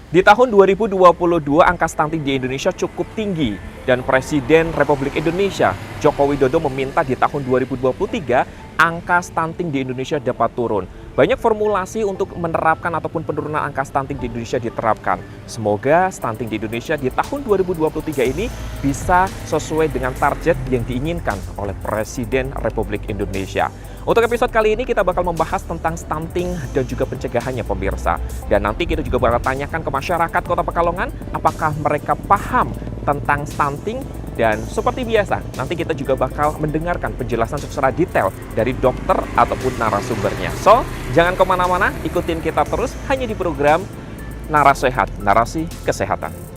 Di tahun 2022, angka stunting di Indonesia cukup tinggi dan Presiden Republik Indonesia Joko Widodo meminta di tahun 2023 angka stunting di Indonesia dapat turun. Banyak formulasi untuk menerapkan ataupun penurunan angka stunting di Indonesia diterapkan. Semoga stunting di Indonesia di tahun 2023 ini bisa sesuai dengan target yang diinginkan oleh Presiden Republik Indonesia. Untuk episode kali ini kita bakal membahas tentang stunting dan juga pencegahannya pemirsa. Dan nanti kita juga bakal tanyakan ke masyarakat Kota Pekalongan apakah mereka paham tentang stunting. Dan seperti biasa, nanti kita juga bakal mendengarkan penjelasan secara detail dari dokter ataupun narasumbernya. So, jangan kemana-mana, ikutin kita terus hanya di program Narasehat, Narasi Kesehatan.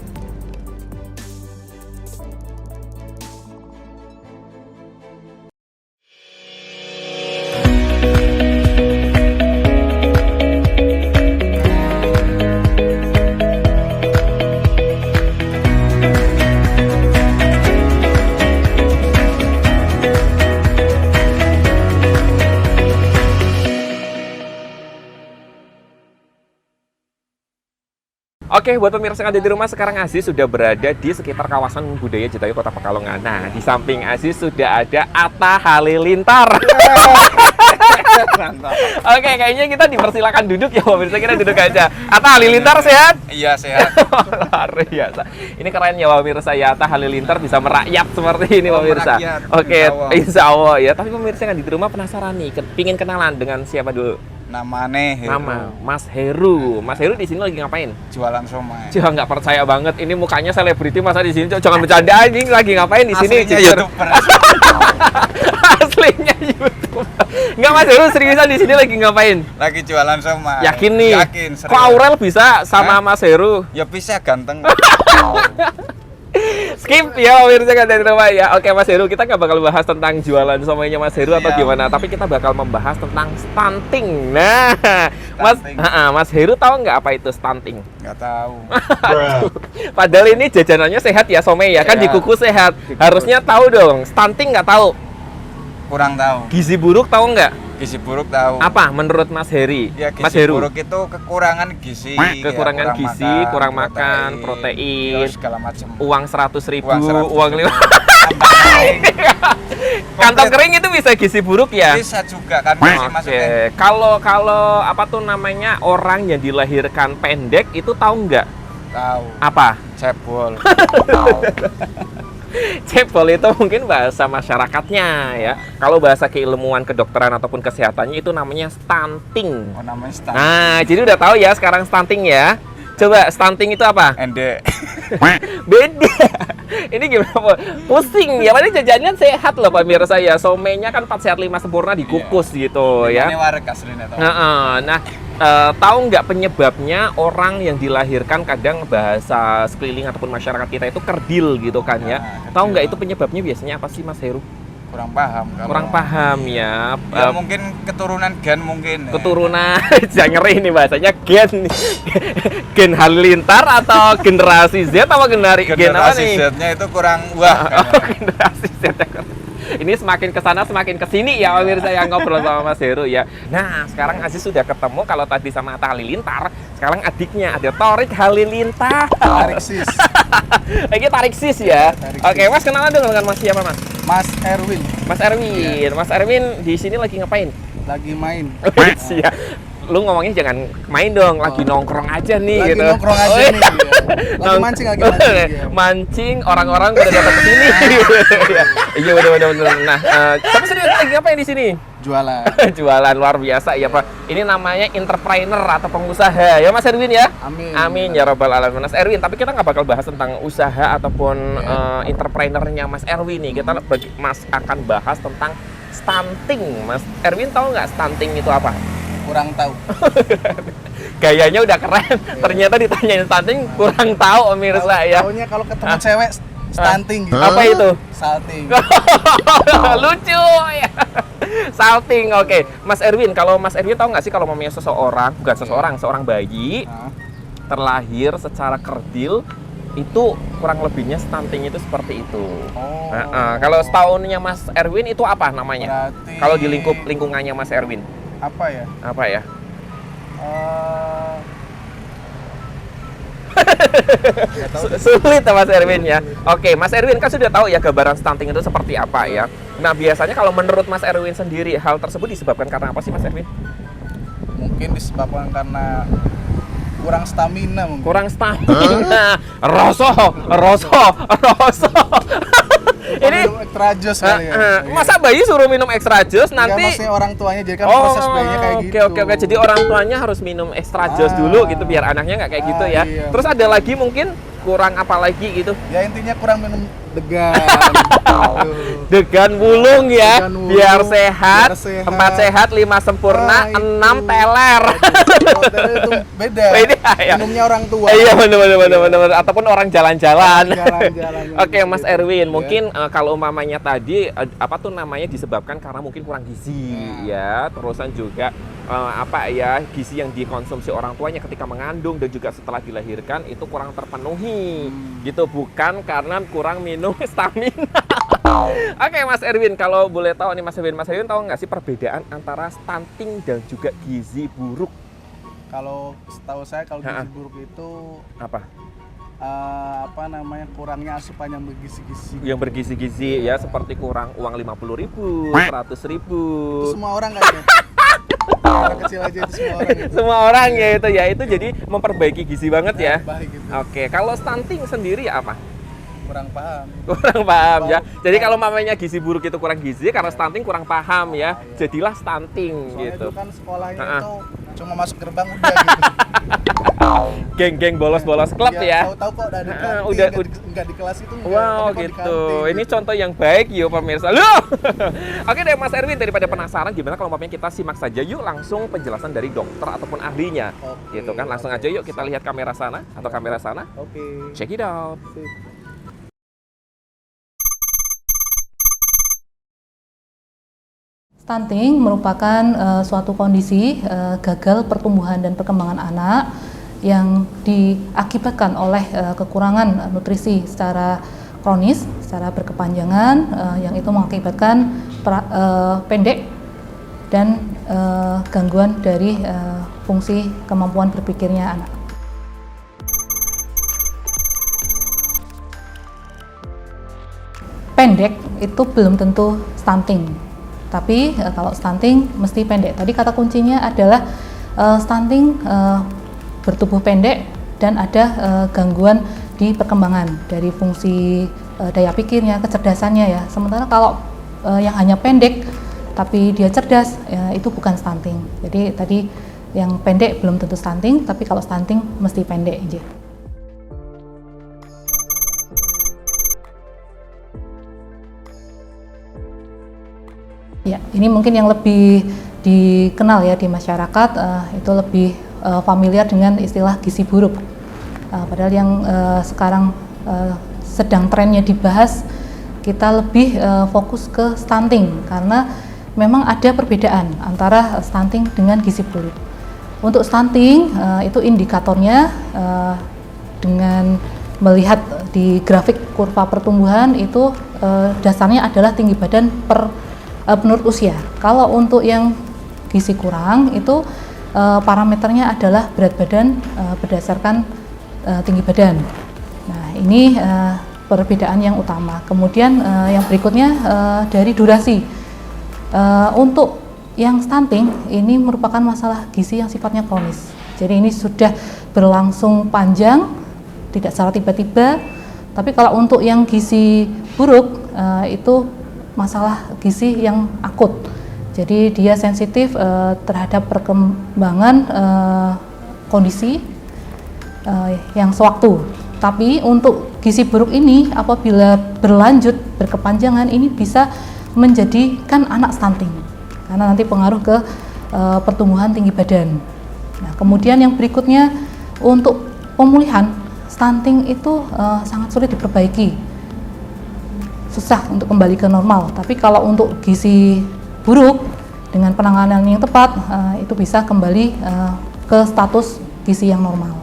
Oke, buat pemirsa yang ada di rumah, sekarang Aziz sudah berada di sekitar kawasan budaya Jatayu Kota Pekalongan. Nah, di samping Aziz sudah ada Atta Halilintar. Oke, kayaknya kita dipersilakan duduk ya pemirsa, kita duduk aja. Atta Halilintar sehat? Iya, sehat. Luar biasa. Ini keren ya pemirsa ya, Atta Halilintar bisa merakyat seperti ini pemirsa. Oke, insya Allah ya. Tapi pemirsa yang ada di rumah penasaran nih, pingin kenalan dengan siapa dulu? Namanya Heru. Nama Mas Heru. Mas Heru di sini lagi ngapain? Jualan somai. Jangan, nggak percaya banget. Ini mukanya selebriti masa di sini. Jangan bercanda, anjing. Lagi ngapain di sini? Aslinya YouTuber. Aslinya YouTuber. Nggak, Mas Heru seriusan di sini lagi ngapain? Lagi jualan somai. Yakin nih? Yakin. Kok Aurel bisa sama Mas Heru? Ya bisa ganteng. Skip ya pemirsa kan dari rumah ya. Oke Mas Heru, kita nggak bakal bahas tentang jualan somainya Mas Heru atau gimana, tapi kita bakal membahas tentang stunting. Nah, Mas Heru tahu nggak apa itu stunting? Nggak tahu. Padahal ini jajanannya sehat ya, somai ya, kan dikukus sehat. Harusnya tahu dong. Stunting nggak tahu? Kurang tahu. Gizi buruk tahu nggak? Gizi buruk tahu. Apa menurut Mas Heri? Ya, gizi Mas Heru? buruk itu kekurangan gizi. Kekurangan ya, gizi, kurang makan, protein, segala macam. uang 100.000, Uang 100.000. uang 5. Kantong kering itu bisa gizi buruk ya? Bisa juga kan. Oke. Kalau apa tuh namanya, orang yang dilahirkan pendek itu tahu nggak? Tahu. Apa? Cebol. Cebol itu mungkin bahasa masyarakatnya ya. Kalau bahasa keilmuan kedokteran ataupun kesehatannya itu namanya stunting. Oh, namanya stunting. Nah, jadi udah tahu ya sekarang stunting ya. Coba stunting itu apa? Ende. Beda. Ini gimana? Pusing ya. Padahal jajannya sehat loh pemirsa ya. Somainya kan 4 sehat 5 sempurna dikukus gitu ya. Ini wareg aslinya tahu. Nah, tahu nggak penyebabnya orang yang dilahirkan, kadang bahasa sekeliling ataupun masyarakat kita itu kerdil gitu kan ya. Tahu nggak itu penyebabnya biasanya apa sih Mas Heru? Kurang paham. Kurang paham ya. Ya mungkin keturunan gen mungkin. Keturunan, jangan ngeri ini bahasanya gen. Gen Halilintar atau generasi Z atau gen apa nih? Generasi Z-nya itu kurang wah. Generasi Z. Ini semakin kesana semakin kesini ya pemirsa yang ngobrol sama Mas Heru ya. Nah, sekarang Aziz sudah ketemu. Kalau tadi sama Atta Halilintar, sekarang adiknya ada Torik Halilintar. Tarik sis. Lagi tarik sis ya. Oke, Mas, kenalan dong dengan Mas siapa, Mas? Mas Erwin. Mas Erwin. Mas Erwin di sini lagi ngapain? Lagi main. Iya. Lu ngomongnya jangan main dong, lagi nongkrong aja nih lagi gitu. Nongkrong aja nih. Lagi mancing Mancing orang-orang pada datang ke sini. Iya benar. Nah, tapi serius lagi ngapain di sini? Jualan. Jualan luar biasa ya Pak. Ini namanya entrepreneur atau pengusaha ya Mas Erwin ya. Amin. Amin ya robbal alamin Mas Erwin. Tapi kita nggak bakal bahas tentang usaha ataupun entrepreneurnya Mas Erwin nih. Kita Mas akan bahas tentang stunting. Mas Erwin tahu nggak stunting itu apa? Kurang tahu. Gayanya udah keren. Ternyata ditanyain stunting kurang tahu pemirsa ya. Taunya kalau ketemu cewek stunting gitu. Apa itu? Salting. Lucu ya. Salting, oke. Mas Erwin, kalau Mas Erwin tahu nggak sih kalau mamanya seseorang, bukan seseorang, seorang bayi terlahir secara kerdil itu kurang lebihnya stunting itu seperti itu. Kalau setahunnya Mas Erwin itu apa namanya? Berarti... Kalau di lingkungannya Mas Erwin? Apa ya? Apa ya? Sulit ya Mas Erwin ya. Oke, Mas Erwin kan sudah tahu ya gambaran stunting itu seperti apa ya. Nah, biasanya kalau menurut Mas Erwin sendiri hal tersebut disebabkan karena apa sih Mas Erwin? Mungkin disebabkan karena kurang stamina mungkin. Kurang stamina. Roso. Ini Minum extra jus kali ya. masa bayi suruh minum extra jus Nanti nanti maksudnya orang tuanya jadi kan proses bayinya kayak gitu. Oke. Jadi orang tuanya harus minum extra jus dulu gitu biar anaknya nggak kayak gitu ya. Iya. Terus ada lagi mungkin kurang apa lagi gitu? Ya intinya kurang minum degan. Degan bulung ya, Degan bulung, biar sehat, biar sehat. 4 sehat, 5 sempurna, Ah, itu. 6 teler. Kalau tadi itu beda. Beda, ya. Minumnya orang tua. Iya benar. Ataupun orang jalan-jalan. Jalan-jalan. Oke Mas Erwin, Iya. mungkin kalau umpamanya tadi apa tuh namanya disebabkan karena mungkin kurang gizi ya, terusan juga gizi yang dikonsumsi orang tuanya ketika mengandung dan juga setelah dilahirkan itu kurang terpenuhi gitu, bukan karena kurang minum stamina. Oke Mas Erwin, kalau boleh tahu nih Mas Erwin tahu nggak sih perbedaan antara stunting dan juga gizi buruk? Kalau setahu saya kalau gizi buruk itu Apa? kurangnya asupan yang bergizi-gizi. Yang bergizi-gizi ya, seperti kurang uang 50.000, 100.000. Itu semua orang kayaknya. Anak kecil aja itu semua orang itu. Semua orang ya itu jadi memperbaiki gizi banget ya. Baik gitu. Oke, kalau stunting sendiri apa? Kurang paham. Kurang paham ya. Jadi kalau mamanya gizi buruk itu kurang gizi, karena stunting kurang paham ya. Jadilah stunting Soalnya gitu. itu kan sekolahnya Ha-ha. itu cuma masuk gerbang udah gitu. Geng-geng bolos-bolos klub ya. Tahu-tahu kok udah ada Udah enggak di kelas itu enggak. Wow tapi kok di gitu. kantin, Ini gitu. contoh yang baik yuk pemirsa. Loh. Oke deh Mas Erwin, daripada penasaran gimana kalau mamanya kita simak saja yuk langsung penjelasan dari dokter ataupun ahlinya. Oke. Gitu kan. Langsung aja yuk kita lihat kamera sana atau kamera sana. Oke. Check it out. Sip. Stunting merupakan suatu kondisi gagal pertumbuhan dan perkembangan anak yang diakibatkan oleh kekurangan nutrisi secara kronis, secara berkepanjangan, yang itu mengakibatkan pendek dan gangguan dari fungsi kemampuan berpikirnya anak. Pendek itu belum tentu stunting. Tapi kalau stunting mesti pendek. Tadi kata kuncinya adalah stunting bertubuh pendek dan ada gangguan di perkembangan dari fungsi daya pikirnya, kecerdasannya ya. Sementara kalau yang hanya pendek tapi dia cerdas ya, itu bukan stunting. Jadi tadi yang pendek belum tentu stunting, tapi kalau stunting mesti pendek aja. Ya, ini mungkin yang lebih dikenal ya di masyarakat, itu lebih familiar dengan istilah gizi buruk. Padahal yang sekarang sedang trennya dibahas, kita lebih fokus ke stunting karena memang ada perbedaan antara stunting dengan gizi buruk. Untuk stunting itu indikatornya dengan melihat di grafik kurva pertumbuhan itu dasarnya adalah tinggi badan menurut usia. Kalau untuk yang gizi kurang itu parameternya adalah berat badan berdasarkan tinggi badan. Nah ini perbedaan yang utama. Kemudian yang berikutnya dari durasi. Untuk yang stunting ini merupakan masalah gizi yang sifatnya kronis. Jadi ini sudah berlangsung panjang, tidak secara tiba-tiba. Tapi kalau untuk yang gizi buruk itu masalah gizi yang akut. Jadi dia sensitif terhadap perkembangan kondisi yang sewaktu. Tapi untuk gizi buruk ini apabila berlanjut berkepanjangan ini bisa menjadikan anak stunting karena nanti pengaruh ke pertumbuhan tinggi badan. Nah, kemudian yang berikutnya untuk pemulihan stunting itu sangat sulit diperbaiki. Susah untuk kembali ke normal. Tapi kalau untuk gizi buruk dengan penanganan yang tepat itu bisa kembali ke status gizi yang normal.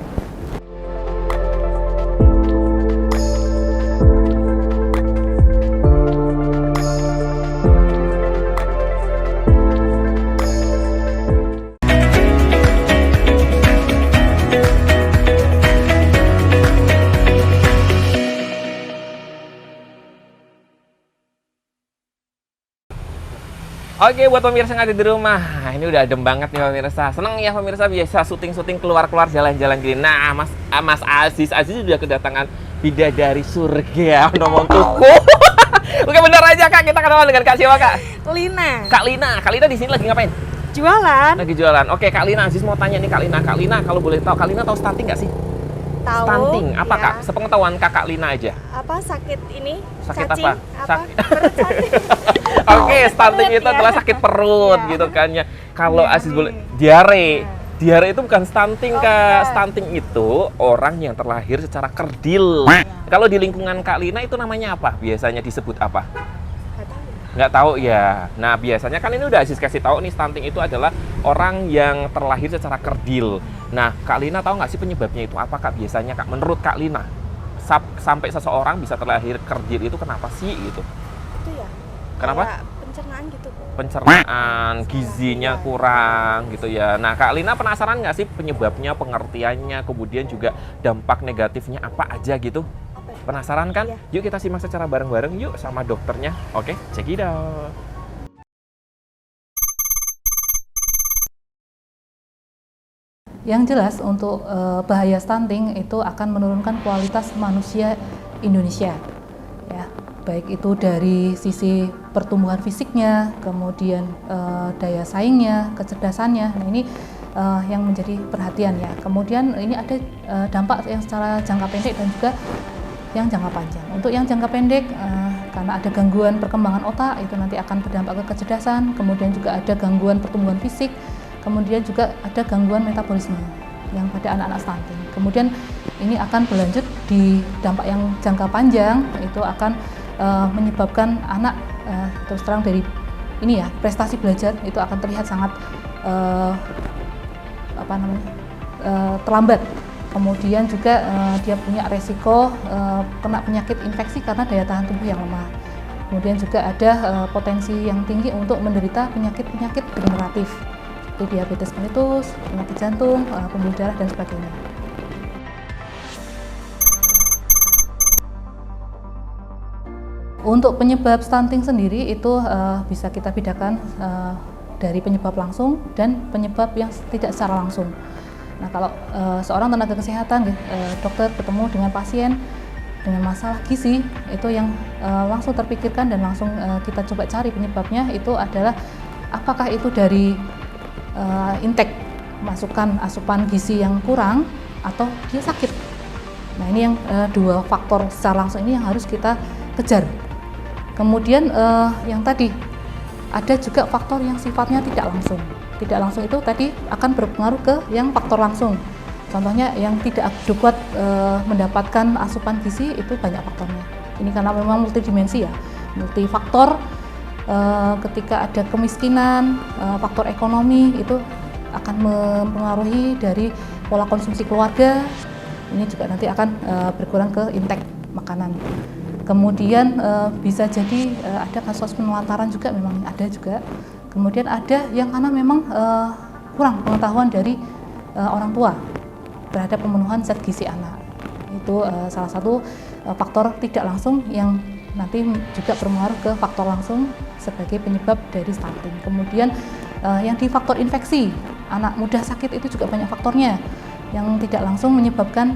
Oke, buat pemirsa yang ada di rumah, ini udah adem banget nih pemirsa. Seneng ya pemirsa, biasa syuting-syuting keluar-keluar jalan-jalan gini. Nah, Mas Aziz sudah kedatangan bidadari surga, ngomong kuku. Oke, bener aja Kak, kita kenalan dengan Kak siapa Kak? Lina. Kak Lina di sini lagi ngapain? Jualan. Lagi jualan. Oke, Kak Lina, Aziz mau tanya nih Kak Lina kalau boleh tahu, Kak Lina tahu stunting nggak sih? Tahu. Stunting, apa ya. Kak? Sepengetahuan Kak Lina aja. Apa sakit ini? Sakit Cacing? apa? Apa? Perut sakit. Oke, stunting Perut itu ya. adalah sakit perut Ya. gitu kan ya. Kalau Diare. Aziz boleh diare. Ya. Diare itu bukan stunting Oh, Kak. bukan. Stunting itu orang yang terlahir secara kerdil. Kalau di lingkungan Kak Lina itu namanya apa? Biasanya disebut apa? Nggak tahu. Nggak tahu ya. Nah, biasanya kan ini udah Aziz kasih tahu nih, stunting itu adalah orang yang terlahir secara kerdil. Nah, Kak Lina tahu nggak sih penyebabnya itu apa Kak biasanya Kak? Menurut Kak Lina, sampai seseorang bisa terlahir kerdil itu kenapa sih gitu? Itu ya. Kenapa? Kayak pencernaan gitu. Pencernaan, gizinya kurang gitu ya. Nah, Kak Lina penasaran nggak sih penyebabnya, pengertiannya, kemudian juga dampak negatifnya apa aja gitu? Apa ya? Penasaran kan? Iya. Yuk kita simak secara bareng-bareng yuk sama dokternya. Oke, check it out. Yang jelas untuk bahaya stunting itu akan menurunkan kualitas manusia Indonesia, ya, baik itu dari sisi pertumbuhan fisiknya, kemudian daya saingnya, kecerdasannya. Nah, ini yang menjadi perhatian ya. Kemudian ini ada dampak yang secara jangka pendek dan juga yang jangka panjang. Untuk yang jangka pendek, karena ada gangguan perkembangan otak, itu nanti akan berdampak ke kecerdasan, kemudian juga ada gangguan pertumbuhan fisik, kemudian juga ada gangguan metabolisme yang pada anak-anak stunting. Kemudian ini akan berlanjut di dampak yang jangka panjang, itu akan menyebabkan anak terus terang dari ini ya, prestasi belajar itu akan terlihat sangat terlambat. Kemudian juga dia punya resiko kena penyakit infeksi karena daya tahan tubuh yang lemah. Kemudian juga ada potensi yang tinggi untuk menderita penyakit-penyakit degeneratif seperti diabetes mellitus, penyakit jantung, pembuluh darah dan sebagainya. Untuk penyebab stunting sendiri itu bisa kita bedakan dari penyebab langsung dan penyebab yang tidak secara langsung. Nah, kalau seorang tenaga kesehatan, dokter bertemu dengan pasien dengan masalah gizi, itu yang langsung terpikirkan dan langsung kita coba cari penyebabnya itu adalah apakah itu dari intake masukan asupan gizi yang kurang atau dia sakit. Nah, ini yang dua faktor secara langsung ini yang harus kita kejar. Kemudian yang tadi ada juga faktor yang sifatnya tidak langsung. Tidak langsung itu tadi akan berpengaruh ke yang faktor langsung. Contohnya yang tidak adekuat mendapatkan asupan gizi itu banyak faktornya. Ini karena memang multidimensi ya, multifaktor. Ketika ada kemiskinan, faktor ekonomi itu akan mempengaruhi dari pola konsumsi keluarga. Ini juga nanti akan berkurang ke intake makanan. Kemudian bisa jadi ada kasus penelantaran juga, memang ada juga. Kemudian ada yang karena memang kurang pengetahuan dari orang tua terhadap pemenuhan zat gizi anak. Itu salah satu faktor tidak langsung yang nanti juga berpengaruh ke faktor langsung sebagai penyebab dari stunting. Kemudian yang di faktor infeksi, anak mudah sakit itu juga banyak faktornya yang tidak langsung menyebabkan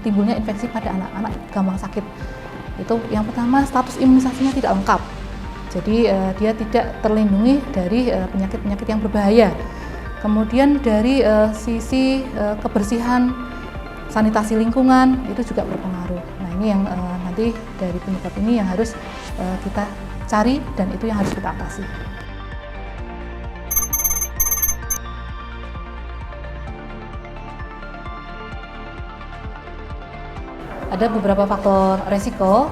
timbulnya infeksi pada anak-anak gampang sakit. Itu yang pertama, status imunisasinya tidak lengkap. Jadi dia tidak terlindungi dari penyakit-penyakit yang berbahaya. Kemudian dari sisi kebersihan, sanitasi lingkungan itu juga berpengaruh. Nah, ini yang nanti dari penyebab ini yang harus kita cari dan itu yang harus kita atasi. Ada beberapa faktor resiko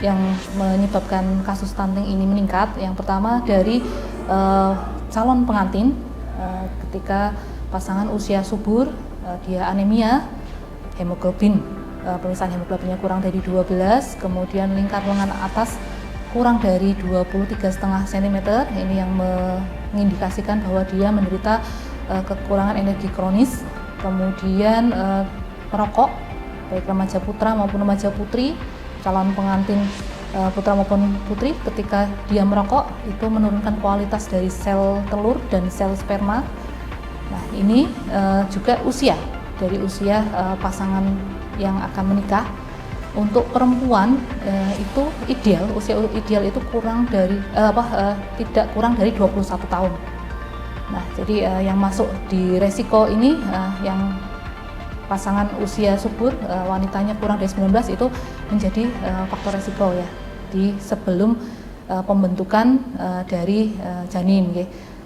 yang menyebabkan kasus stunting ini meningkat. Yang pertama dari calon pengantin, ketika pasangan usia subur, dia anemia, hemoglobin, pemisahan hemoglobinnya kurang dari 12, kemudian lingkar lengan atas kurang dari 23,5 cm, ini yang mengindikasikan bahwa dia menderita kekurangan energi kronis. Kemudian merokok, baik remaja putra maupun remaja putri, calon pengantin putra maupun putri ketika dia merokok itu menurunkan kualitas dari sel telur dan sel sperma. Nah ini juga usia dari usia pasangan yang akan menikah. Untuk perempuan itu ideal, usia ideal itu tidak kurang dari 21 tahun. Nah jadi yang masuk di resiko ini yang pasangan usia subur, wanitanya kurang dari 19 itu menjadi faktor resiko ya di sebelum pembentukan dari janin.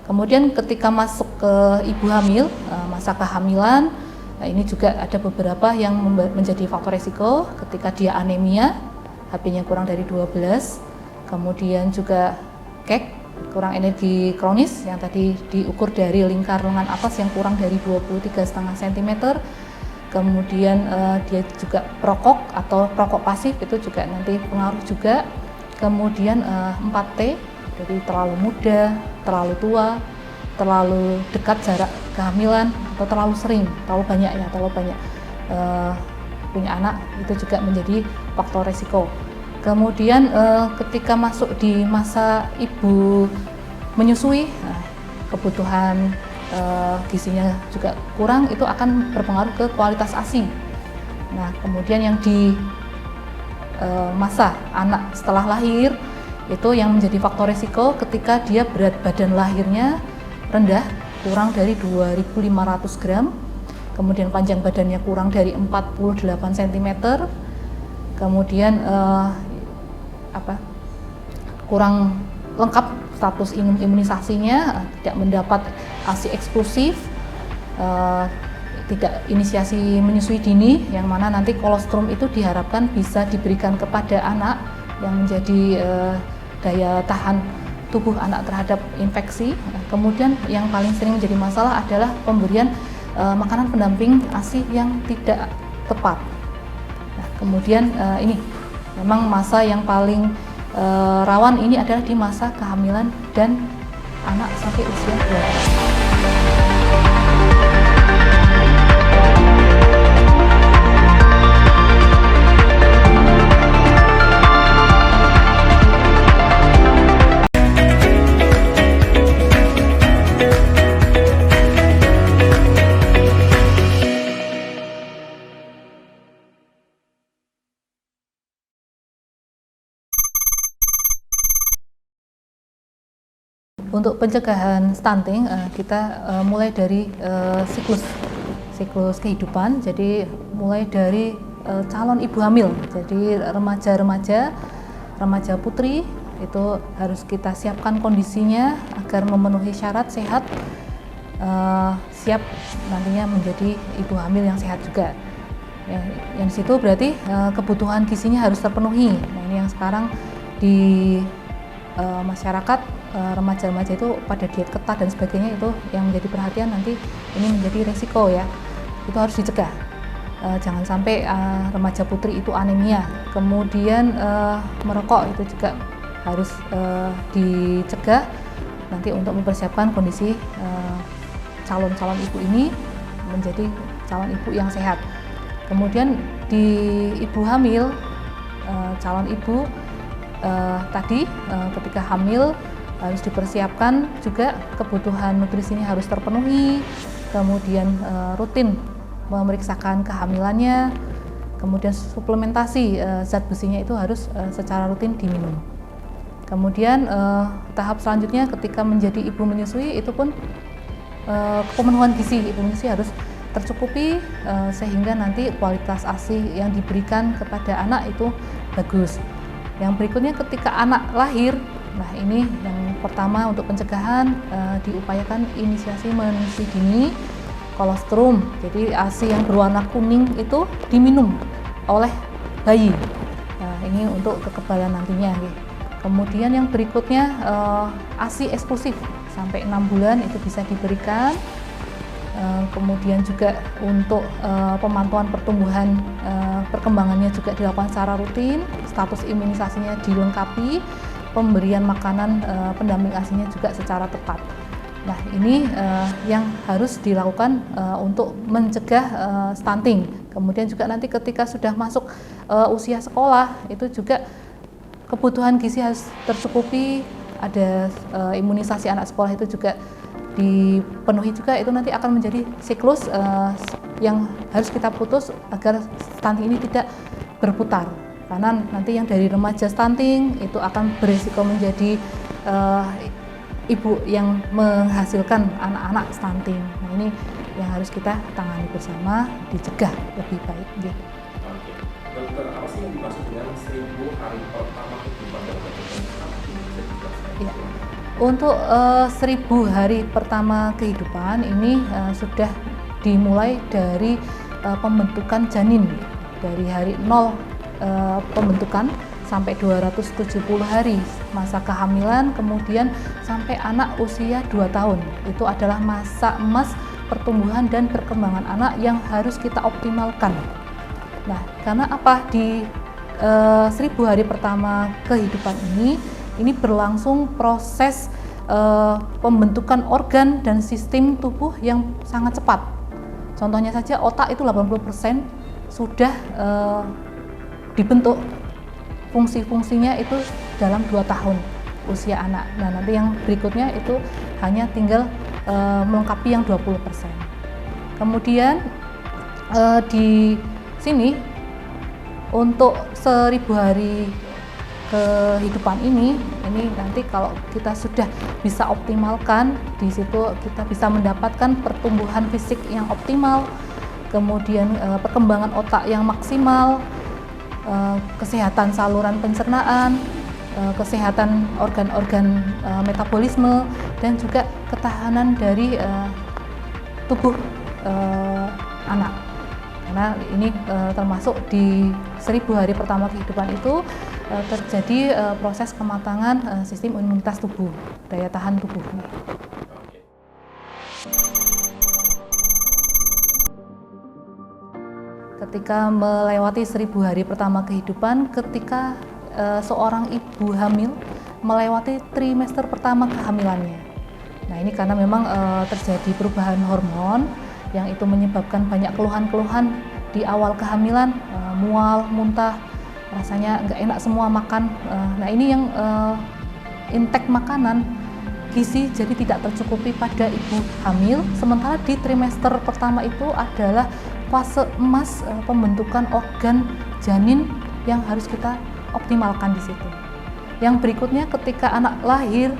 Kemudian ketika masuk ke ibu hamil, masa kehamilan, ini juga ada beberapa yang menjadi faktor resiko ketika dia anemia, HB-nya kurang dari 12, kemudian juga KEK, kurang energi kronis yang tadi diukur dari lingkar lengan atas yang kurang dari 23,5 cm, kemudian dia juga perokok atau perokok pasif itu juga nanti pengaruh juga, kemudian 4T, jadi terlalu muda, terlalu tua, terlalu dekat jarak kehamilan, atau terlalu sering, terlalu banyak punya anak, itu juga menjadi faktor resiko. Kemudian ketika masuk di masa ibu menyusui, kebutuhan gizinya juga kurang, itu akan berpengaruh ke kualitas ASI. Nah kemudian yang di masa anak setelah lahir, itu yang menjadi faktor resiko ketika dia berat badan lahirnya rendah, kurang dari 2.500 gram, kemudian panjang badannya kurang dari 48 cm, kemudian kurang lengkap status imunisasinya, tidak mendapat ASI eksklusif, tidak inisiasi menyusui dini, yang mana nanti kolostrum itu diharapkan bisa diberikan kepada anak yang menjadi daya tahan tubuh anak terhadap infeksi. Kemudian yang paling sering menjadi masalah adalah pemberian makanan pendamping ASI yang tidak tepat. Nah, kemudian ini memang masa yang paling rawan ini adalah di masa kehamilan dan anak sampai usia 2 tahun. Untuk pencegahan stunting, kita mulai dari siklus kehidupan, jadi mulai dari calon ibu hamil, jadi remaja putri itu harus kita siapkan kondisinya agar memenuhi syarat sehat, siap nantinya menjadi ibu hamil yang sehat juga. Yang situ berarti kebutuhan gizinya harus terpenuhi. Nah ini yang sekarang di masyarakat, remaja-remaja itu pada diet ketat dan sebagainya, itu yang menjadi perhatian, nanti ini menjadi resiko ya, itu harus dicegah. Jangan sampai remaja putri itu anemia, kemudian merokok itu juga harus dicegah nanti untuk mempersiapkan kondisi calon-calon ibu ini menjadi calon ibu yang sehat. Kemudian di ibu hamil, calon ibu tadi ketika hamil harus dipersiapkan juga kebutuhan nutrisinya harus terpenuhi, kemudian rutin memeriksakan kehamilannya, kemudian suplementasi zat besinya itu harus secara rutin diminum. Kemudian tahap selanjutnya ketika menjadi ibu menyusui itu pun pemenuhan gizi ibu menyusui harus tercukupi sehingga nanti kualitas ASI yang diberikan kepada anak itu bagus. Yang berikutnya ketika anak lahir, nah ini yang pertama untuk pencegahan diupayakan inisiasi menyusui dini, kolostrum, jadi ASI yang berwarna kuning itu diminum oleh bayi. Nah ini untuk kekebalan nantinya. Kemudian yang berikutnya ASI eksklusif sampai 6 bulan itu bisa diberikan. Kemudian juga untuk pemantauan pertumbuhan perkembangannya juga dilakukan secara rutin, status imunisasinya dilengkapi, pemberian makanan pendamping ASI-nya juga secara tepat. Nah ini yang harus dilakukan untuk mencegah stunting. Kemudian juga nanti ketika sudah masuk usia sekolah itu juga kebutuhan gizi harus tercukupi, ada imunisasi anak sekolah itu juga dipenuhi juga, itu nanti akan menjadi siklus yang harus kita putus agar stunting ini tidak berputar. Karena nanti yang dari remaja stunting itu akan berisiko menjadi ibu yang menghasilkan anak-anak stunting. Nah, ini yang harus kita tangani bersama, dicegah lebih baik. Gitu. Oke. Dokter, apa sih yang dimaksud dengan 1000 hari pertama kehidupan dalam anak ini? Bisa dijelaskan? Ya. Untuk 1000 hari pertama kehidupan ini sudah dimulai dari pembentukan janin, dari hari 0 pembentukan sampai 270 hari masa kehamilan, kemudian sampai anak usia 2 tahun. Itu adalah masa emas pertumbuhan dan perkembangan anak yang harus kita optimalkan. Nah, karena apa? Di 1000 hari pertama kehidupan ini berlangsung proses pembentukan organ dan sistem tubuh yang sangat cepat. Contohnya saja otak itu 80% sudah dibentuk, fungsi-fungsinya itu dalam 2 tahun usia anak. Nah, nanti yang berikutnya itu hanya tinggal melengkapi yang 20%. Kemudian di sini untuk 1000 hari kehidupan ini nanti kalau kita sudah bisa optimalkan, di situ kita bisa mendapatkan pertumbuhan fisik yang optimal, kemudian perkembangan otak yang maksimal, kesehatan saluran pencernaan, kesehatan organ-organ metabolisme, dan juga ketahanan dari tubuh anak. Karena ini termasuk di 1000 hari pertama kehidupan itu terjadi proses kematangan sistem imunitas tubuh, daya tahan tubuh. Ketika melewati 1000 hari pertama kehidupan, ketika seorang ibu hamil melewati trimester pertama kehamilannya. Nah, ini karena memang terjadi perubahan hormon yang itu menyebabkan banyak keluhan-keluhan di awal kehamilan, mual, muntah, rasanya nggak enak semua makan. Nah, ini yang intake makanan gizi jadi tidak tercukupi pada ibu hamil. Sementara di trimester pertama itu adalah fase emas pembentukan organ janin yang harus kita optimalkan di situ. Yang berikutnya ketika anak lahir,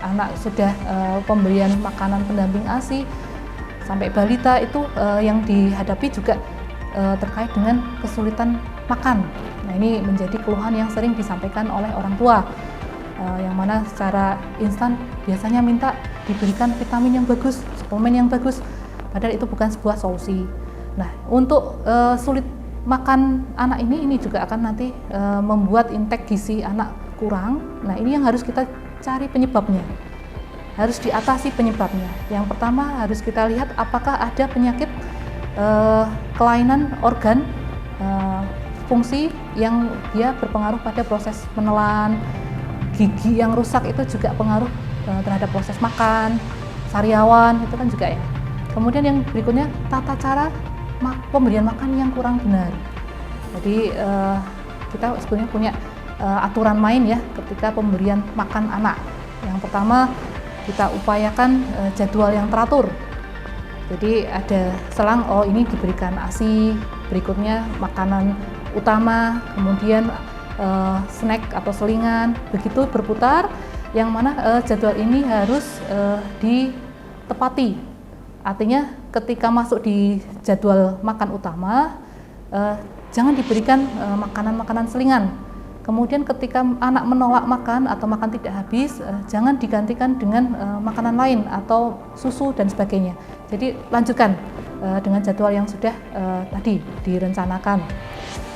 anak sudah pemberian makanan pendamping ASI sampai balita itu yang dihadapi juga terkait dengan kesulitan makan. Nah, ini menjadi keluhan yang sering disampaikan oleh orang tua, yang mana secara instan biasanya minta diberikan vitamin yang bagus, suplemen yang bagus, padahal itu bukan sebuah solusi. Nah, untuk sulit makan anak ini juga akan nanti membuat intake gizi anak kurang. Nah, ini yang harus kita cari penyebabnya, harus diatasi penyebabnya. Yang pertama harus kita lihat apakah ada penyakit kelainan organ fungsi yang dia berpengaruh pada proses menelan, gigi yang rusak itu juga pengaruh terhadap proses makan, sariawan itu kan juga ya. Kemudian yang berikutnya tata cara pemberian makan yang kurang benar. Jadi kita sebetulnya punya aturan main ya ketika pemberian makan anak. Yang pertama kita upayakan jadwal yang teratur. Jadi ada selang, oh ini diberikan ASI, berikutnya makanan utama, kemudian snack atau selingan, begitu berputar, yang mana jadwal ini harus ditepati. Artinya ketika masuk di jadwal makan utama, jangan diberikan makanan-makanan selingan. Kemudian ketika anak menolak makan atau makan tidak habis, jangan digantikan dengan makanan lain atau susu dan sebagainya. Jadi lanjutkan dengan jadwal yang sudah tadi direncanakan.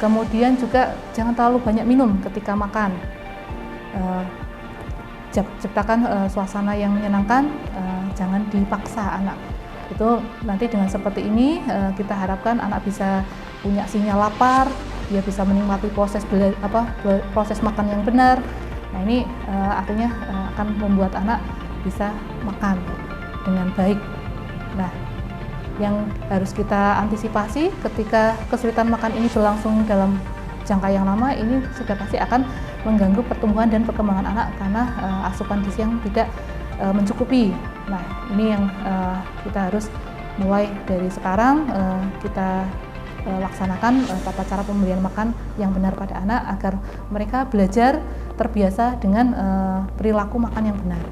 Kemudian juga jangan terlalu banyak minum ketika makan. Ciptakan suasana yang menyenangkan, jangan dipaksa anak. Itu nanti dengan seperti ini kita harapkan anak bisa punya sinyal lapar, dia bisa menikmati proses makan yang benar. Nah, ini artinya akan membuat anak bisa makan dengan baik. Nah, yang harus kita antisipasi ketika kesulitan makan ini berlangsung dalam jangka yang lama, ini sudah pasti akan mengganggu pertumbuhan dan perkembangan anak karena asupan gizi yang tidak mencukupi. Nah, ini yang kita harus mulai dari sekarang kita laksanakan tata cara pemberian makan yang benar pada anak agar mereka belajar terbiasa dengan perilaku makan yang benar.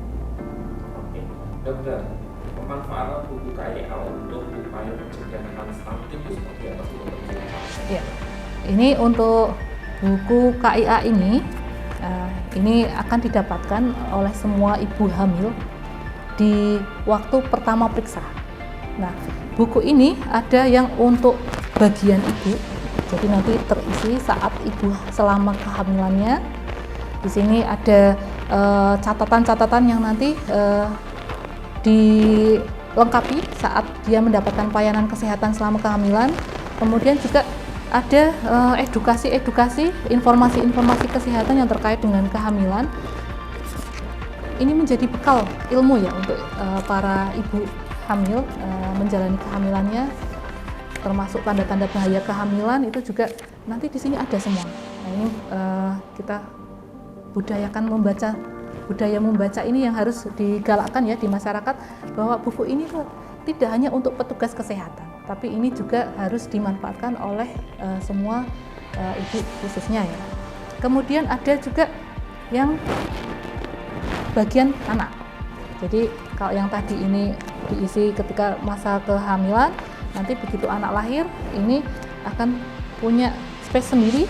Oke, dokter, pemanfaatan buku KIA untuk upaya pencegahan stunting itu seperti apa sih, dokter? Ya, ini untuk buku KIA ini akan didapatkan oleh semua ibu hamil di waktu pertama periksa. Nah, buku ini ada yang untuk bagian ibu, jadi nanti terisi saat ibu selama kehamilannya. Di sini ada catatan-catatan yang nanti dilengkapi saat dia mendapatkan pelayanan kesehatan selama kehamilan. Kemudian juga ada edukasi-edukasi, informasi-informasi kesehatan yang terkait dengan kehamilan. Ini menjadi bekal ilmu ya untuk para ibu hamil menjalani kehamilannya, termasuk tanda-tanda bahaya kehamilan itu juga nanti di sini ada semua. Nah, ini kita budayakan membaca, budaya membaca ini yang harus digalakkan ya di masyarakat, bahwa buku ini tuh tidak hanya untuk petugas kesehatan, tapi ini juga harus dimanfaatkan oleh semua ibu khususnya ya. Kemudian ada juga yang bagian anak. Jadi kalau yang tadi ini diisi ketika masa kehamilan, nanti begitu anak lahir ini akan punya space sendiri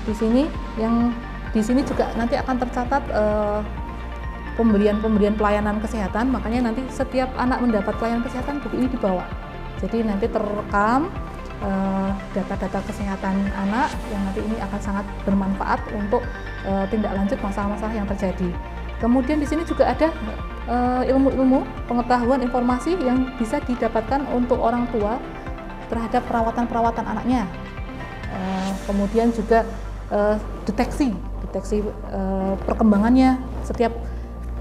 di sini, yang di sini juga nanti akan tercatat pemberian pelayanan kesehatan. Makanya nanti setiap anak mendapat pelayanan kesehatan, buku ini dibawa. Jadi nanti terekam data-data kesehatan anak yang nanti ini akan sangat bermanfaat untuk tindak lanjut masalah-masalah yang terjadi. Kemudian di sini juga ada ilmu-ilmu, pengetahuan, informasi yang bisa didapatkan untuk orang tua terhadap perawatan anaknya. Kemudian juga deteksi perkembangannya setiap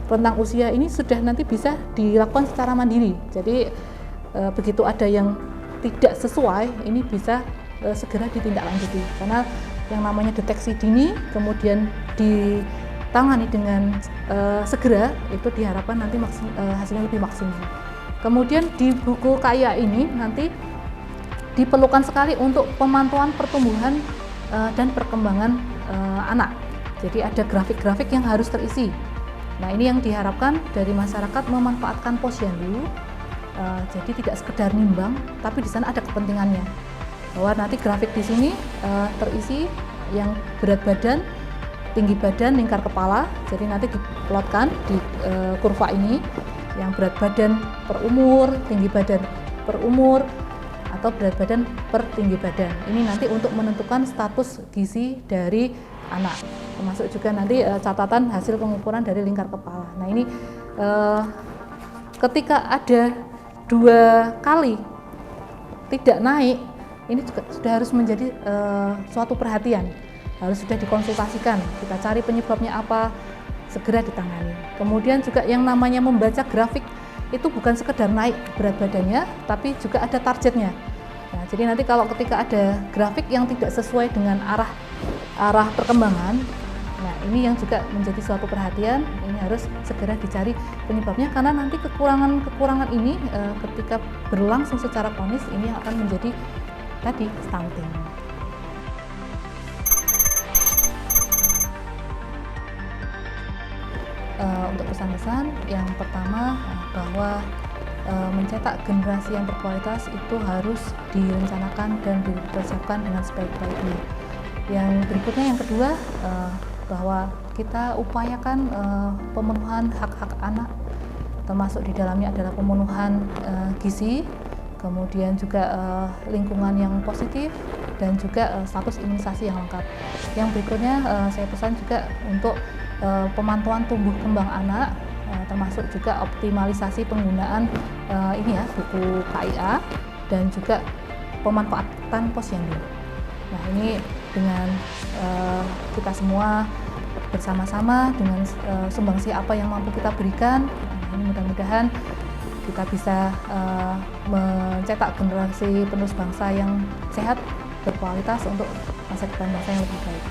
rentang usia ini sudah nanti bisa dilakukan secara mandiri. Jadi begitu ada yang tidak sesuai, ini bisa segera ditindaklanjuti. Karena yang namanya deteksi dini kemudian ditangani dengan segera, itu diharapkan nanti hasilnya lebih maksimal. Kemudian di buku KIA ini nanti diperlukan sekali untuk pemantauan pertumbuhan dan perkembangan anak. Jadi ada grafik-grafik yang harus terisi. Nah, ini yang diharapkan dari masyarakat memanfaatkan posyandu. Jadi tidak sekedar nimbang, tapi di sana ada kepentingannya. Bahwa nanti grafik di sini terisi yang berat badan, tinggi badan, lingkar kepala. Jadi nanti diplotkan di kurva ini yang berat badan per umur, tinggi badan per umur, atau berat badan per tinggi badan. Ini nanti untuk menentukan status gizi dari anak. Termasuk juga nanti catatan hasil pengukuran dari lingkar kepala. Nah, ini ketika ada 2 kali tidak naik, ini juga sudah harus menjadi suatu perhatian. Harus sudah dikonsultasikan, kita cari penyebabnya apa, segera ditangani. Kemudian juga yang namanya membaca grafik itu bukan sekedar naik berat badannya, tapi juga ada targetnya. Nah, jadi nanti kalau ketika ada grafik yang tidak sesuai dengan arah perkembangan, nah ini yang juga menjadi suatu perhatian. Ini harus segera dicari penyebabnya, karena nanti kekurangan ini ketika berlangsung secara kronis, ini akan menjadi tadi stunting. Untuk pesan-pesan yang pertama, bahwa mencetak generasi yang berkualitas itu harus direncanakan dan dipersiapkan dengan sebaik-baiknya. Yang berikutnya, yang kedua, bahwa kita upayakan pemenuhan hak-hak anak, termasuk di dalamnya adalah pemenuhan gizi, kemudian juga lingkungan yang positif, dan juga status imunisasi yang lengkap. Yang berikutnya saya pesan juga untuk pemantauan tumbuh kembang anak, termasuk juga optimalisasi penggunaan ini ya, buku KIA, dan juga pemanfaatan posyandu. Nah, ini dengan kita semua bersama-sama dengan sumbangsi apa yang mampu kita berikan, ini mudah-mudahan kita bisa mencetak generasi penerus bangsa yang sehat, berkualitas untuk masa depan bangsa yang lebih baik.